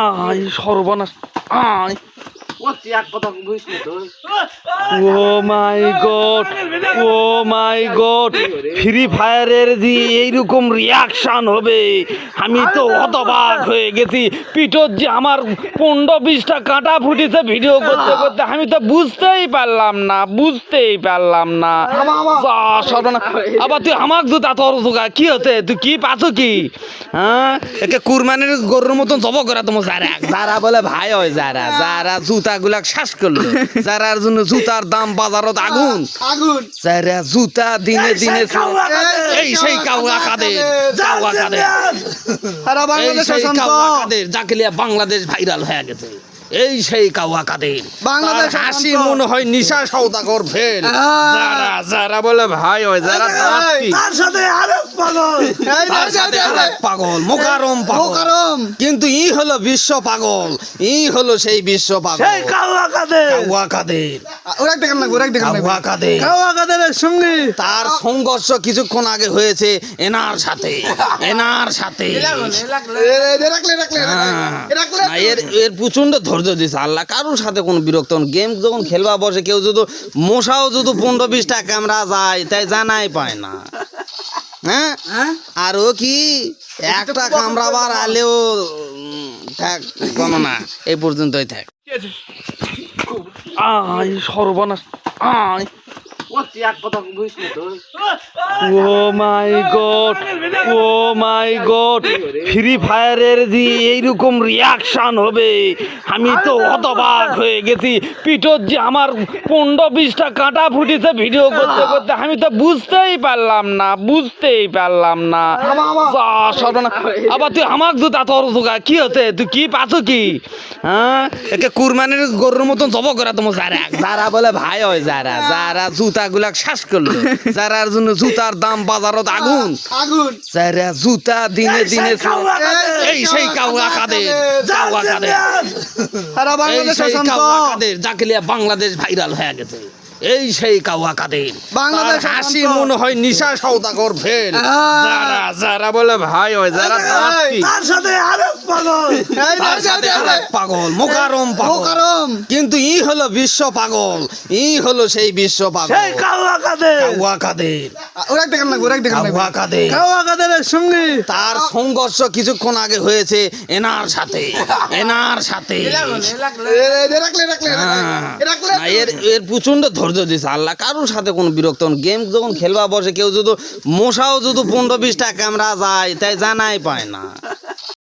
আয় সর্বনাশ আয় ও মাই গড ফ্রি ফায়ারের যে এইরকম রিয়াকশন হবে আমি তো হতবাক হয়ে গেছি। পিঠর যে আমার 15-20টা কাঁটা ফুটেছে ভিডিও করতে করতে, আমি তো বুঝতেই পারলাম না সর্বনাশ। আবার তুই আমাক জুতা তোর জোগা কি হতে তুই কি পাচ্ছ কি? হ্যাঁ, একে কুরবানির গরুর মতন জব করা তোমার যারা বলে ভাই হয়, যারা জুতা গুলা শ্বাস করলো, যারার জন্য জুতার দাম বাজারত আগুন, যারা জুতা দিনে দিনে এই সেই কাউয়া কাদের যাকে লিয়া বাংলাদেশ ভাইরাল হয়ে গেছে। এই সেই কাওয়া কাদের বাংলাদেশ হাসি মনে হয় নিশা সওদাগর ফেল। যারা বলে ভাই হয়, যারা তার সাথে আরেক পাগল মোকারম কিন্তু ই হলো বিশ্ব পাগল, ই হলো সেই বিশ্ব পাগল কাওয়া কাদের সঙ্গে তার সংঘর্ষ কিছুক্ষণ আগে হয়েছে এনার সাথে এর প্রচন্ড ধৈর্য দিছে আল্লাহ। কারোর সাথে কোনো বিরক্ত গেম যখন খেলবা বসে কেউ যদি মশাও যদি 15-20টা ক্যামেরা যায় তাই জানাই পায় না। হ্যাঁ, আর ও কি একটা কামড়াবার আলেও থাক কোনো না, এই পর্যন্তই থাক। আয় সর্বনাশ আয় ও মাই গড ফ্রি ফায়ারের যে এইরকম রিয়াকশন হবে আমি তো হতবাক হয়ে গেছি। পিঠর যে আমার 15-20টা কাঁটা ফুটেছে ভিডিও করতে করতে, আমি তো বুঝতেই পারলাম না সর্বনাশ। আবার তুই আমাক জুতা তোর জোগা কি হতে তুই কি পাচ্ছ কি? হ্যাঁ, একে কুরবানির গরুর মতন জব করা তোমার যারা বলে ভাই হয়, যারা জুতা গুলা শ্বাস করলো, যারার জন্য জুতার দাম বাজারত আগুন, যারা জুতা দিনে দিনে এই সেই কাওয়া কাদের যাকে লিয়া বাংলাদেশ ভাইরাল হয়ে গেছে। এই সেই কাওয়া কাদের বাংলাদেশ হাসি মনে হয় নিশা সওদাগর ফেল। যারা বলে ভাই হয়, যারা তার সাথে আরেক পাগল মোকারম কিন্তু ই হলো বিশ্ব পাগল, ই হলো সেই বিশ্ব পাগল কাওয়া কাদের সঙ্গে তার সংঘর্ষ কিছুক্ষণ আগে হয়েছে এনার সাথে এর প্রচন্ড ধৈর্য দিছে আল্লাহ। কারোর সাথে কোনো বিরক্ত গেম যখন খেলবা বসে কেউ যদি মশাও যদি 15-20টা ক্যামেরা যায় তাই জানাই পায় না।